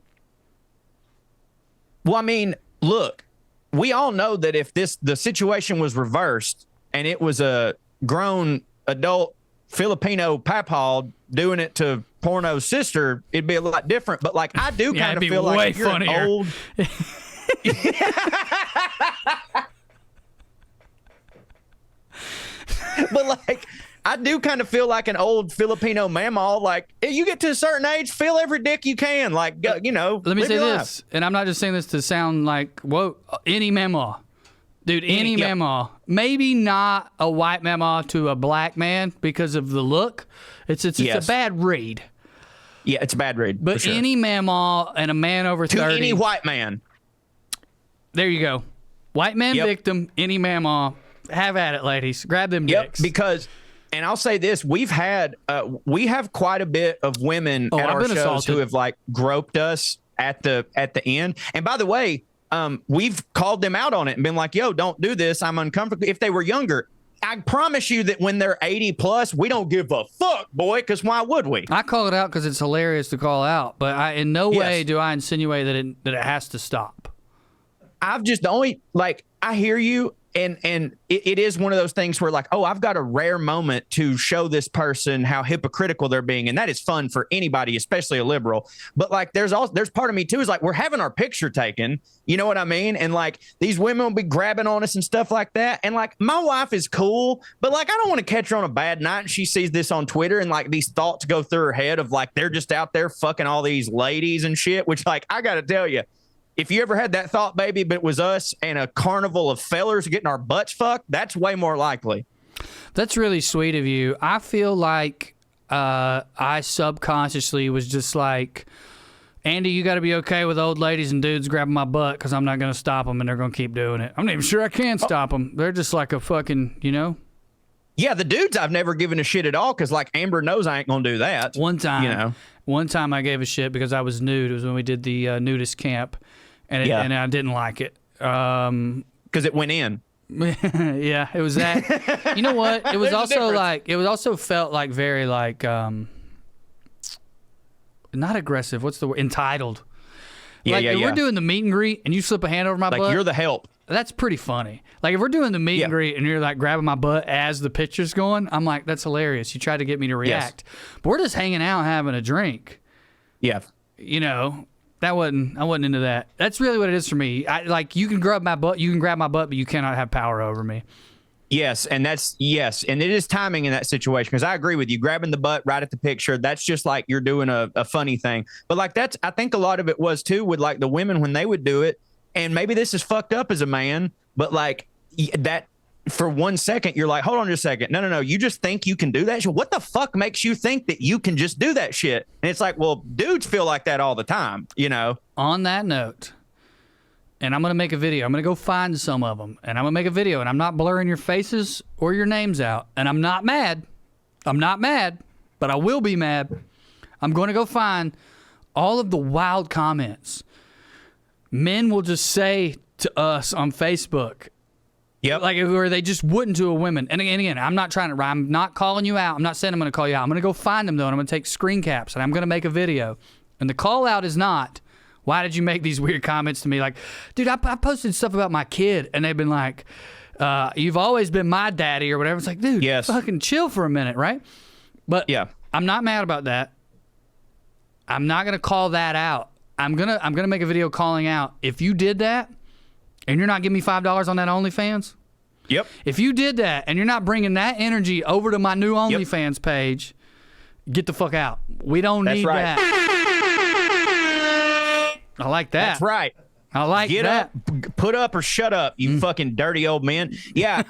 Well, I mean, look, we all know that if the situation was reversed and it was a grown adult Filipino papaw doing it to Porno's sister, it'd be a lot different. But like, I do kind of feel like if you're an old. But like, I do kind of feel like an old Filipino mamaw. Like, you get to a certain age, feel every dick you can. Like, Let me say this, and I'm not just saying this to sound like, whoa, any mamaw. Dude, any mamaw. Maybe not a white mamaw to a black man because of the look. It's a bad read. Yeah, it's a bad read. But sure. Any mamaw and a man over 30. To any white man. There you go. White man victim, any mamaw. Have at it, ladies. Grab them dicks. Because, and I'll say this, we have quite a bit of women at our shows who have like groped us at the end. And by the way, we've called them out on it and been like, yo, don't do this. I'm uncomfortable. If they were younger, I promise you that when they're 80 plus, we don't give a fuck, boy, because why would we? I call it out because it's hilarious to call out, but in no way do I insinuate that it has to stop. I've just I hear you. And it is one of those things where like, oh, I've got a rare moment to show this person how hypocritical they're being. And that is fun for anybody, especially a liberal. But like, there's part of me too, is like, we're having our picture taken. You know what I mean? And like, these women will be grabbing on us and stuff like that. And like, my wife is cool, but like, I don't want to catch her on a bad night. And she sees this on Twitter and like these thoughts go through her head of like, they're just out there fucking all these ladies and shit, which like, I got to tell you, if you ever had that thought, baby, but it was us and a carnival of fellers getting our butts fucked, that's way more likely. That's really sweet of you. I feel like I subconsciously was just like, Andy, you got to be okay with old ladies and dudes grabbing my butt because I'm not going to stop them and they're going to keep doing it. I'm not even sure I can stop them. They're just like a fucking, you know? Yeah, the dudes I've never given a shit at all because like Amber knows I ain't going to do that. One time I gave a shit because I was nude. It was when we did the nudist camp. And I didn't like it. Because it went in. Yeah, it was that. You know what? It was also like, it was also felt like very like, not aggressive. What's the word? Entitled. Like if we're doing the meet and greet and you slip a hand over my butt. Like you're the help. That's pretty funny. Like if we're doing the meet and greet and you're like grabbing my butt as the picture's going, I'm like, that's hilarious. You tried to get me to react. Yes. But we're just hanging out having a drink. Yeah. You know. I wasn't into that. That's really what it is for me. Like you can grab my butt, but you cannot have power over me. Yes, and and it is timing in that situation because I agree with you. Grabbing the butt right at the picture, that's just like you're doing a funny thing. But like I think a lot of it was too with like the women when they would do it, and maybe this is fucked up as a man, but like that. For 1 second, you're like, hold on just a second. No. You just think you can do that shit? What the fuck makes you think that you can just do that shit? And it's like, well, dudes feel like that all the time, you know? On that note, and I'm going to make a video. I'm going to go find some of them, and I'm going to make a video, and I'm not blurring your faces or your names out, and I'm not mad. But I will be mad. I'm going to go find all of the wild comments men will just say to us on Facebook. Yep. Like where they just wouldn't to a woman. And again, I'm not calling you out. I'm not saying I'm going to call you out. I'm going to go find them though, and I'm going to take screen caps, and I'm going to make a video. And the call out is not, why did you make these weird comments to me? Like, dude, I posted stuff about my kid, and they've been like, you've always been my daddy or whatever. It's like, dude, fucking chill for a minute, right? But I'm not mad about that. I'm not going to call that out. I'm gonna make a video calling out if you did that. And you're not giving me $5 on that OnlyFans? Yep. If you did that and you're not bringing that energy over to my new OnlyFans page, get the fuck out. We don't need that. I like that. That's right. I like Get that. Up, put up or shut up, you fucking dirty old man. Yeah.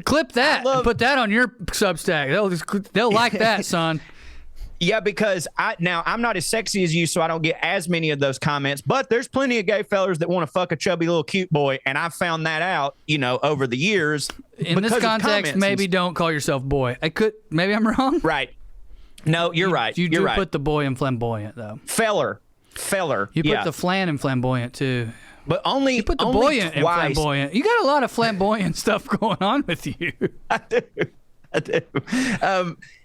Clip that and put that on your Substack. They'll like that, son. Yeah, because I'm not as sexy as you, so I don't get as many of those comments. But there's plenty of gay fellers that want to fuck a chubby little cute boy, and I've found that out, over the years. In this context, maybe don't call yourself boy. Maybe I'm wrong. Right. No, you're right. You do put the boy in flamboyant though. Feller. You put the flan in flamboyant too. But only you put the buoyant in flamboyant. You got a lot of flamboyant stuff going on with you. I do.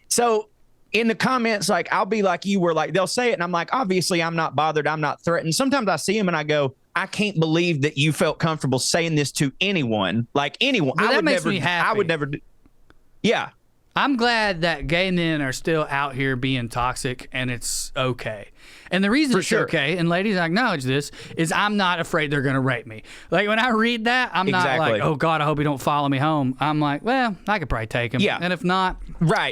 So. In the comments, like, I'll be like you were, like, they'll say it, and I'm like, obviously, I'm not bothered. I'm not threatened. Sometimes I see them, and I go, I can't believe that you felt comfortable saying this to anyone. Like, anyone. Well, that makes me happy. I would never do. Yeah. I'm glad that gay men are still out here being toxic, and it's okay. And the reason it's okay, and ladies, I acknowledge this, is I'm not afraid they're going to rape me. Like, when I read that, I'm not like, oh, God, I hope he don't follow me home. I'm like, well, I could probably take him. Yeah. And if not,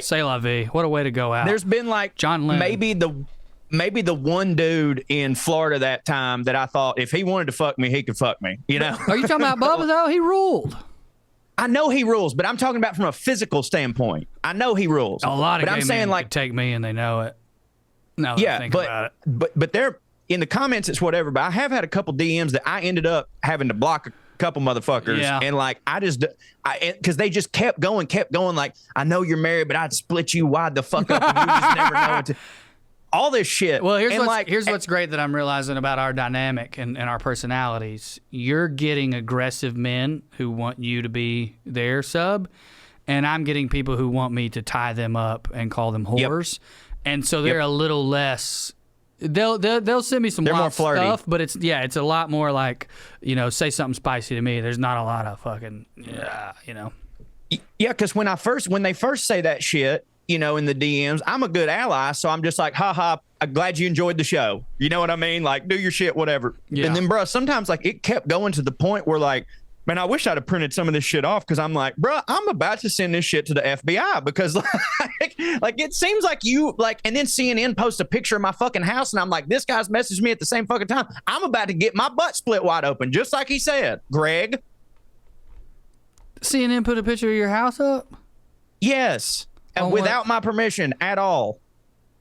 say la vie. What a way to go out. There's been, like, John Lennon. maybe the one dude in Florida that time that I thought, if he wanted to fuck me, he could fuck me, Are you talking about Bubba, though? He ruled. I know he rules, but I'm talking about from a physical standpoint. I know he rules. A lot of gay men could take me, and they know it. Now that I think about it. But they're in the comments, it's whatever. But I have had a couple DMs that I ended up having to block a couple motherfuckers. Yeah. And like, because they just kept going. Like, I know you're married, but I'd split you wide the fuck up and you just never know it. all this shit. Well, and here's what's great that I'm realizing about our dynamic and our personalities. You're getting aggressive men who want you to be their sub, and I'm getting people who want me to tie them up and call them whores. Yep. And so they're a little less. They'll send me some wild stuff, but it's a lot more like, say something spicy to me. There's not a lot of fucking Yeah, because when they first say that shit, in the DMs, I'm a good ally, so I'm just like, haha, I'm glad you enjoyed the show. You know what I mean? Like, do your shit, whatever. Yeah. And then, bro, sometimes like it kept going to the point where like, man, I wish I'd have printed some of this shit off, because I'm like, bro, I'm about to send this shit to the FBI, because like it seems like you like, and then CNN posts a picture of my fucking house, and I'm like, this guy's messaged me at the same fucking time. I'm about to get my butt split wide open, just like he said, Greg. CNN put a picture of your house up? Yes. Without my permission at all.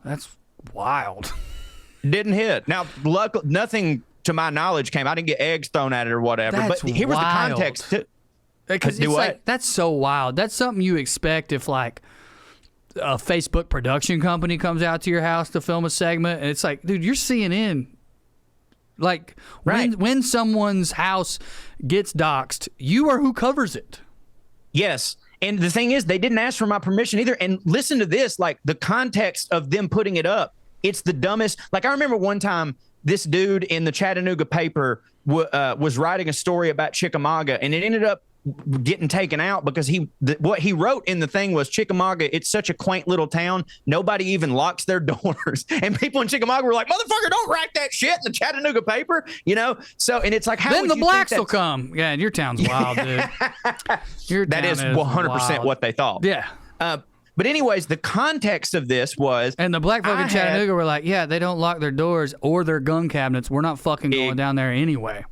That's wild. Didn't hit. Now, nothing to my knowledge came. I didn't get eggs thrown at it or whatever. That's but here was the context. Because it's like, that's so wild. That's something you expect if like a Facebook production company comes out to your house to film a segment, and it's like, dude, you're CNN. Like, when someone's house gets doxxed, you are who covers it. Yes. And the thing is, they didn't ask for my permission either. And listen to this, like the context of them putting it up. It's the dumbest. Like, I remember one time this dude in the Chattanooga paper was writing a story about Chickamauga, and it ended up getting taken out because what he wrote in the thing was, Chickamauga, it's such a quaint little town, nobody even locks their doors. And people in Chickamauga were like, motherfucker, don't write that shit in the Chattanooga paper, So, and it's like, how then would the you blacks think will come. Yeah, and your town's wild, dude. That is 100% what they thought. Yeah. But anyways, the context of this was, and the black folk in Chattanooga were like, yeah, they don't lock their doors or their gun cabinets. We're not fucking going down there anyway.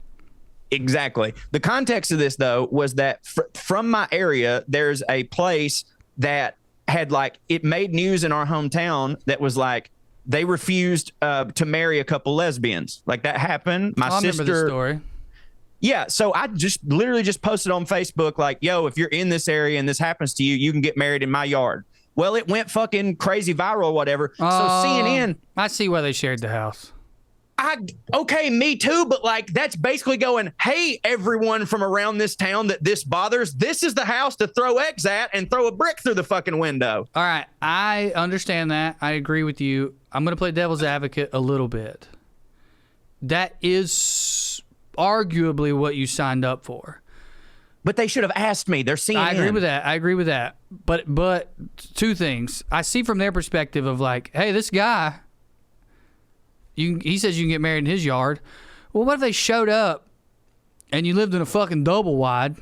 Exactly. The context of this, though, was that from my area, there's a place that had like, it made news in our hometown that was like, they refused to marry a couple lesbians. Like, that happened. My sister. Remember the story. Yeah. So I literally just posted on Facebook, like, yo, if you're in this area and this happens to you, you can get married in my yard. Well, it went fucking crazy viral or whatever. So CNN. I see why they shared the house. Okay, me too, but like, that's basically going, hey, everyone from around this town that this bothers, this is the house to throw eggs at and throw a brick through the fucking window. All right, I understand that. I agree with you. I'm going to play devil's advocate a little bit. That is arguably what you signed up for. But they should have asked me. They're CNN. I agree with that. But two things. I see from their perspective of like, hey, this guy, he says you can get married in his yard. Well, what if they showed up and you lived in a fucking double wide?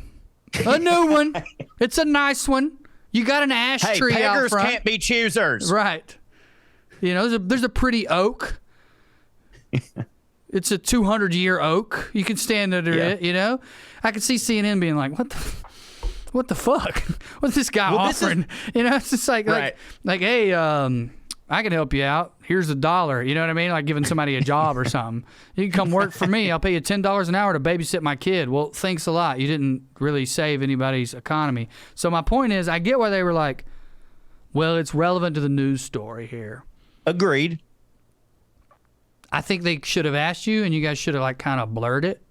A new one. It's a nice one. You got an ash tree out front. Beggars can't be choosers. Right. There's a pretty oak. It's a 200-year oak. You can stand under it, I could see CNN being like, what the fuck? What's this guy offering? It's just like, hey, I can help you out. Here's $1. You know what I mean? Like giving somebody a job or something. You can come work for me. I'll pay you $10 an hour to babysit my kid. Well, thanks a lot. You didn't really save anybody's economy. So my point is, I get why they were like, well, it's relevant to the news story here. Agreed. I think they should have asked you, and you guys should have like kind of blurred it.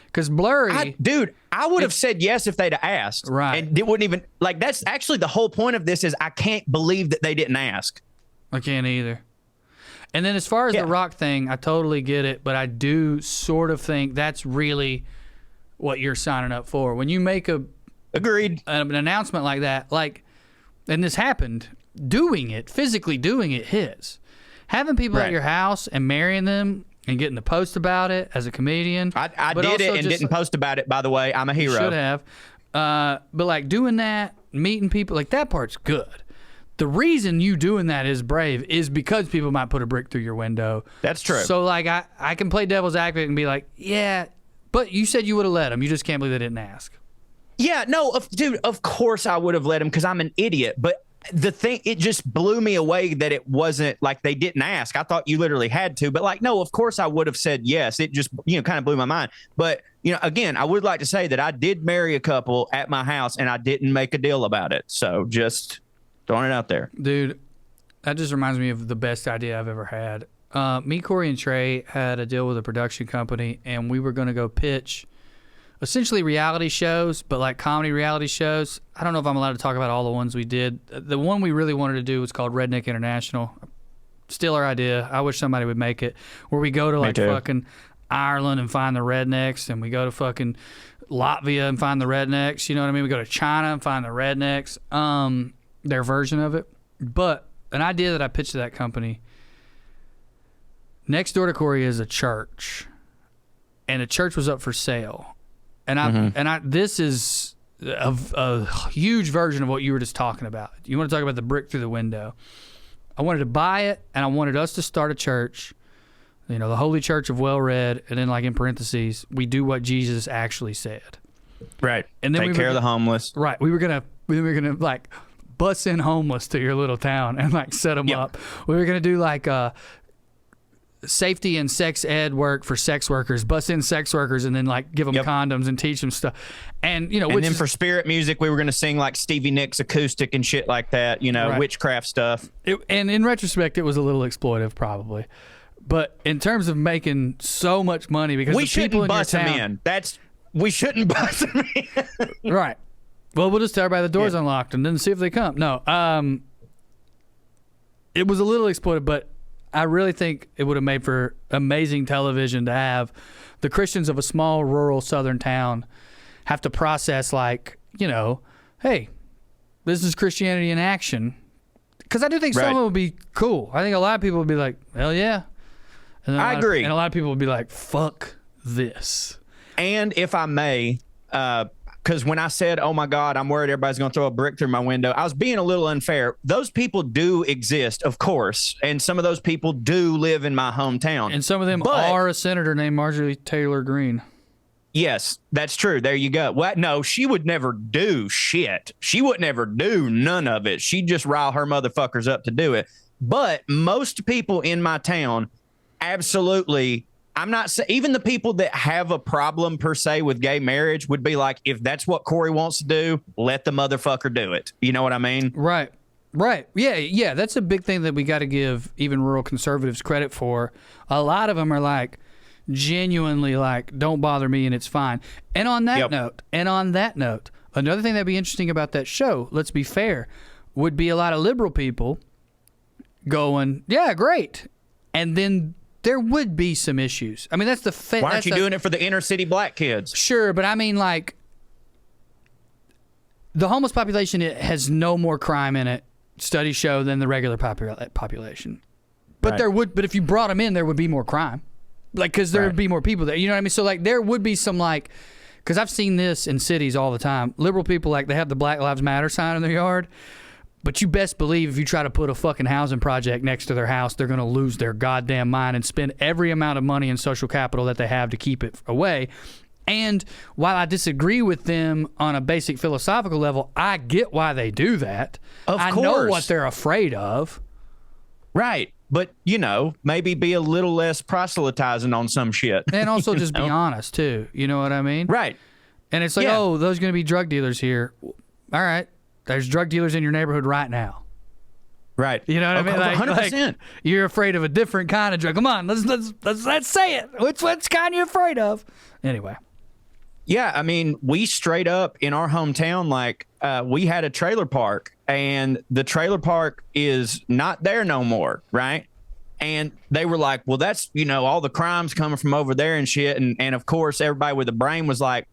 Because blurry... I would have said yes if they'd have asked. Right. And it wouldn't even... Like, that's actually the whole point of this is I can't believe that they didn't ask. I can't either. And then as far as the rock thing, I totally get it, but I do sort of think that's really what you're signing up for. When you make an announcement like that, and this happened, physically doing it hits. Having people at your house and marrying them and getting to post about it as a comedian. I did it and didn't post about it, by the way. I'm a hero. You should have. But like doing that, meeting people, like that part's good. The reason you doing that is brave is because people might put a brick through your window. That's true. So like I can play devil's advocate and be like, yeah, but you said you would have let them. You just can't believe they didn't ask. Yeah, no, dude, of course I would have let them because I'm an idiot. But the thing, it just blew me away that it wasn't like they didn't ask. I thought you literally had to. But like, no, of course I would have said yes. It just, kind of blew my mind. But, again, I would like to say that I did marry a couple at my house and I didn't make a deal about it. So just throwing it out there. Dude, That just reminds me of the best idea I've ever had. Me, Corey, and Trae had a deal with a production company, and we were going to go pitch essentially reality shows, but like comedy reality shows. I don't know if I'm allowed to talk about all the ones we did. The one we really wanted to do was called Redneck International. Still our idea. I wish somebody would make it. Where we go to like fucking Ireland and find the rednecks, and we go to fucking Latvia and find the rednecks. You know what I mean? We go to China and find the rednecks. Their version of it. But an idea that I pitched to that company. Next door to Corey is a church, and the church was up for sale. And this is a huge version of what you were just talking about. You want to talk about the brick through the window. I wanted to buy it, and I wanted us to start a church, you know, the Holy Church of WellRED, and then like in parentheses, we do what Jesus actually said. Right. And then take care of the homeless. Right. We were gonna like bus in homeless to your little town and like set them up. We were gonna do like safety and sex ed work for sex workers, bus in sex workers, and then like give them condoms and teach them stuff. And, you know, and then for spirit music, we were going to sing like Stevie Nicks acoustic and shit like that, you know, witchcraft stuff. And in retrospect, it was a little exploitive probably. But in terms of making so much money, because we the people shouldn't bust them in. We shouldn't bust them in. Right. Well, we'll just tell everybody the door's unlocked and then see if they come. No. It was a little exploitive, but I really think it would have made for amazing television to have the Christians of a small rural southern town have to process like, you know, hey, this is Christianity in action. Because I do think some of it would be cool. I think a lot of people would be like, hell yeah. And I agree. And a lot of people would be like, fuck this. And if I may, because when I said, oh, my God, I'm worried everybody's going to throw a brick through my window, I was being a little unfair. Those people do exist, of course, and some of those people do live in my hometown. And some of them are a senator named Marjorie Taylor Greene. Yes, that's true. There you go. Well, no, she would never do shit. She would never do none of it. She'd just rile her motherfuckers up to do it. But most people in my town absolutely... I'm not saying even the people that have a problem per se with gay marriage would be like, if that's what Corey wants to do, let the motherfucker do it. You know what I mean? Right. Yeah. That's a big thing that we got to give even rural conservatives credit for. A lot of them are like genuinely like, don't bother me and it's fine. And on that note, another thing that'd be interesting about that show, let's be fair, would be a lot of liberal people going, yeah, great. And then there would be some issues. I mean, that's the why aren't you doing it for the inner city black kids? Sure, but I mean, like, the homeless population has no more crime in it, studies show, than the regular population. But but if you brought them in, there would be more crime. Like, because there would be more people there. You know what I mean? So, like, there would be some, like, because I've seen this in cities all the time. Liberal people, like, they have the Black Lives Matter sign in their yard. But you best believe if you try to put a fucking housing project next to their house, they're going to lose their goddamn mind and spend every amount of money and social capital that they have to keep it away. And while I disagree with them on a basic philosophical level, I get why they do that. I know what they're afraid of. Right. But, you know, maybe be a little less proselytizing on some shit. And also just be honest, too. You know what I mean? Right. And it's like, oh, those are going to be drug dealers here. All right. There's drug dealers in your neighborhood right now. Right. You know what I mean? Like, 100%. Like, you're afraid of a different kind of drug. Come on, let's say it. Which kind you afraid of? Anyway. Yeah, I mean, we straight up in our hometown, like, we had a trailer park, and the trailer park is not there no more, right? And they were like, well, that's, you know, all the crimes coming from over there and shit. And of course, everybody with a brain was like,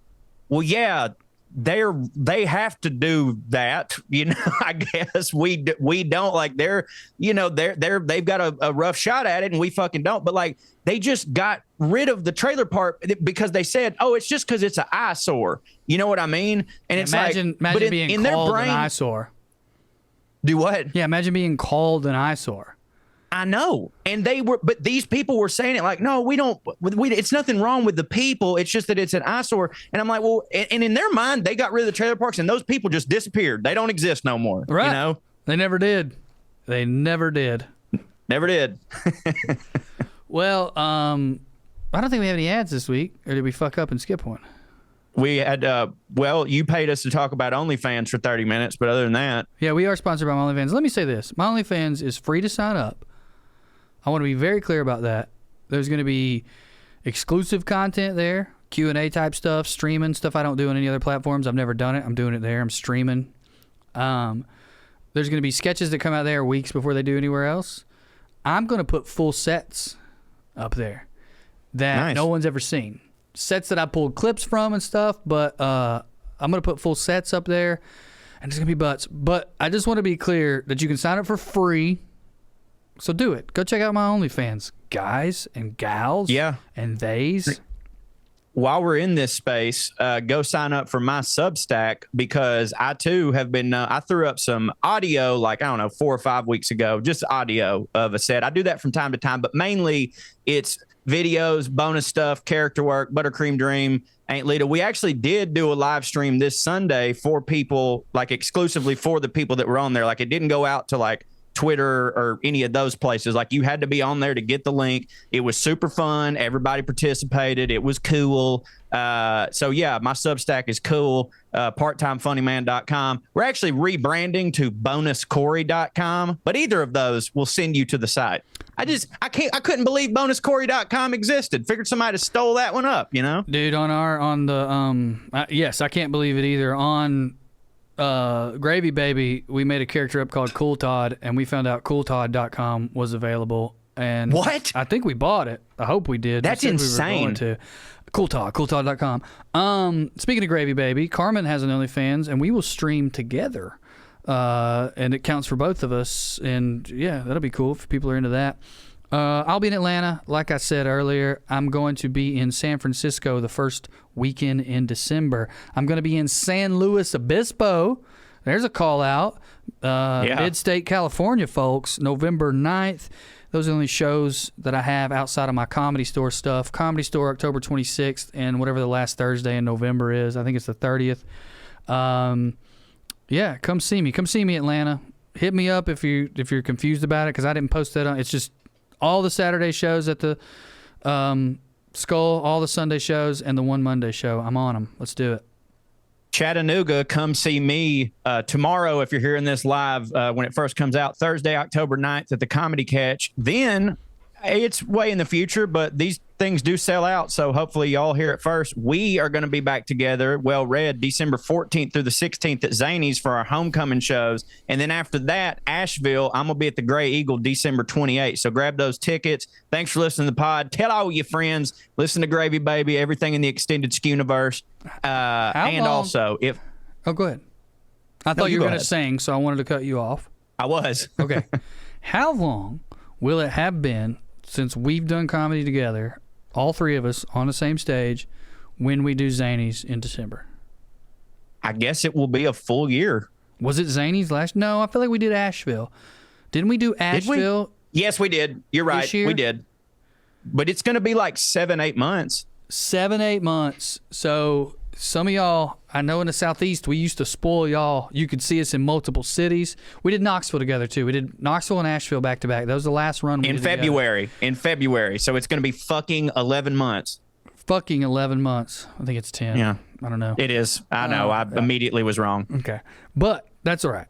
well, yeah, they have to do that, you know. I guess we don't, like, they've got a rough shot at it and we fucking don't. But like, they just got rid of the trailer park because they said, oh, it's just because it's an eyesore. You know what I mean? And it's imagine but being in their called brain, an eyesore. Do what? Yeah, imagine being called an eyesore. I know. And but these people were saying it like, no, we don't, it's nothing wrong with the people. It's just that it's an eyesore. And I'm like, well, and in their mind, they got rid of the trailer parks and those people just disappeared. They don't exist no more. Right. You know? They never did. Never did. Well, I don't think we have any ads this week. Or did we fuck up and skip one? We had, you paid us to talk about OnlyFans for 30 minutes, but other than that. Yeah, we are sponsored by OnlyFans. Let me say this. My OnlyFans is free to sign up. I want to be very clear about that. There's going to be exclusive content there, Q&A type stuff, streaming stuff I don't do on any other platforms. I've never done it. I'm doing it there. I'm streaming. There's going to be sketches that come out there weeks before they do anywhere else. I'm going to put full sets up there that no one's ever seen. Sets that I pulled clips from and stuff, but I'm going to put full sets up there, and it's going to be butts. But I just want to be clear that you can sign up for free, so do it. Go check out my OnlyFans, guys and gals and theys. While we're in this space, go sign up for my Substack, because I, too, have been I threw up some audio, like, I don't know, 4 or 5 weeks ago, just audio of a set. I do that from time to time, but mainly it's videos, bonus stuff, character work, Buttercream Dream, Ain't Lita. We actually did do a live stream this Sunday for people, like exclusively for the people that were on there. Like, it didn't go out to like Twitter or any of those places. Like, you had to be on there to get the link. It was super fun. Everybody participated. It was cool. So yeah, my Substack is cool. Parttimefunnyman.com. We're actually rebranding to bonuscorey.com, but either of those will send you to the site. I couldn't believe bonuscorey.com existed. Figured somebody stole that one up, you know? Dude, yes, I can't believe it either. On Gravy Baby, we made a character up called Cool Todd, and we found out cooltodd.com was available. And what? I think we bought it. I hope we did. That's insane. Cooltodd.com. Speaking of Gravy Baby, Carmen has an OnlyFans, and we will stream together. And it counts for both of us. And yeah, that'll be cool if people are into that. I'll be in Atlanta. Like I said earlier, I'm going to be in San Francisco the first weekend in December. I'm going to be in San Luis Obispo. There's a call out. Mid-State California, folks, November 9th. Those are the only shows that I have outside of my Comedy Store stuff. Comedy Store, October 26th, and whatever the last Thursday in November is. I think it's the 30th. Yeah, come see me. Come see me, Atlanta. Hit me up if you're confused about it, because I didn't post that on. It's just all the Saturday shows at the Skull, all the Sunday shows, and the one Monday show. I'm on them. Let's do it. Chattanooga, come see me tomorrow if you're hearing this live when it first comes out, Thursday, October 9th at the Comedy Catch. Then it's way in the future, but these things do sell out, so hopefully y'all hear it first. We are going to be back together, WellRED, December 14th through the 16th at Zany's for our homecoming shows. And then after that, Asheville, I'm going to be at the Gray Eagle December 28th. So grab those tickets. Thanks for listening to the pod. Tell all your friends. Listen to Gravy Baby, everything in the extended Skewniverse. And long? Also, if... Oh, go ahead. I thought you were going to sing, so I wanted to cut you off. I was. Okay. How long will it have been since we've done comedy together, all three of us on the same stage, when we do Zany's in December? I guess it will be a full year. Was it Zany's last? No, I feel like we did Asheville. Didn't we do Asheville? Did we? Yes, we did. You're right. We did. But it's going to be like 7-8 months. 7-8 months. So some of y'all, I know in the Southeast, we used to spoil y'all. You could see us in multiple cities. We did Knoxville together, too. We did Knoxville and Asheville back to back. That was the last run we did together. In February. So it's going to be fucking 11 months. Fucking 11 months. I think it's 10. Yeah. I don't know. It is. I know. I immediately was wrong. Okay. But that's all right.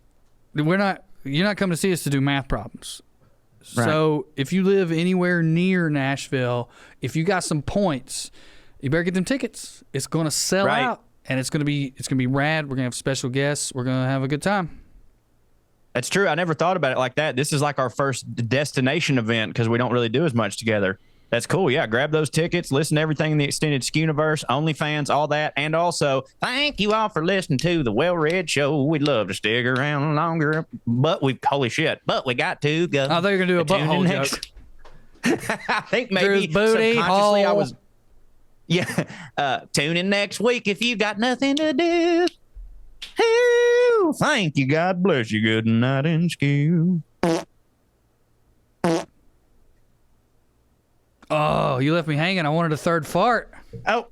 You're not coming to see us to do math problems. Right. So if you live anywhere near Nashville, if you got some points, you better get them tickets. It's going to sell out, and it's going to be rad. We're going to have special guests. We're going to have a good time. That's true. I never thought about it like that. This is like our first destination event because we don't really do as much together. That's cool. Yeah, grab those tickets. Listen to everything in the extended Skewniverse, OnlyFans, all that. And also, thank you all for listening to the WellRED Show. We'd love to stick around longer, but we got to go. I thought you were going to do a butthole joke. I think maybe subconsciously I was... Yeah. Tune in next week if you got nothing to do. Ooh, thank you. God bless you. Good night and skew. Oh, you left me hanging. I wanted a third fart. Oh.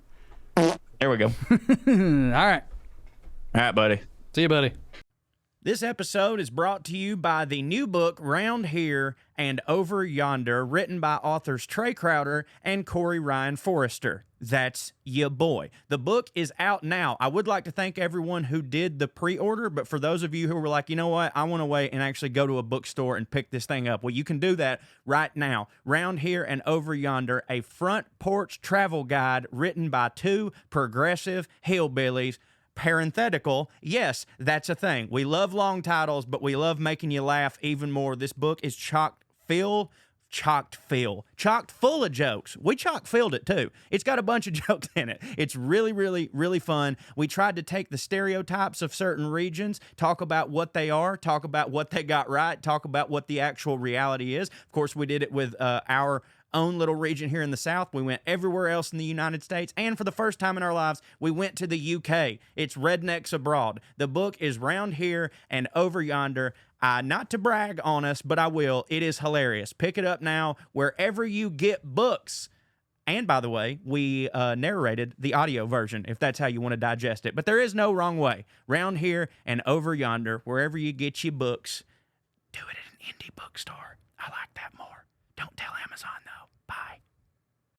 There we go. All right. All right, buddy. See you, buddy. This episode is brought to you by the new book, Round Here and Over Yonder, written by authors Trae Crowder and Corey Ryan Forrester. That's ya boy. The book is out now. I would like to thank everyone who did the pre-order, but for those of you who were like, you know what, I want to wait and actually go to a bookstore and pick this thing up, well, you can do that right now. Round Here and Over Yonder, a front porch travel guide written by two progressive hillbillies. Parenthetical, yes, that's a thing. We love long titles, but we love making you laugh even more. This book is chock full of jokes. We chock-filled it too. It's got a bunch of jokes in it. It's really, really, really fun. We tried to take the stereotypes of certain regions, talk about what they are, talk about what they got right, talk about what the actual reality is. Of course, we did it with our own little region here in the South. We went everywhere else in the United States, and for the first time in our lives, we went to the UK. It's Rednecks Abroad. The book is Round Here and Over Yonder. Not to brag on us, but I will. It is hilarious. Pick it up now wherever you get books. And by the way, we narrated the audio version if that's how you want to digest it. But there is no wrong way. Round Here and Over Yonder, wherever you get your books. Do it at an indie bookstore. I like that more. Don't tell Amazon, though. Bye.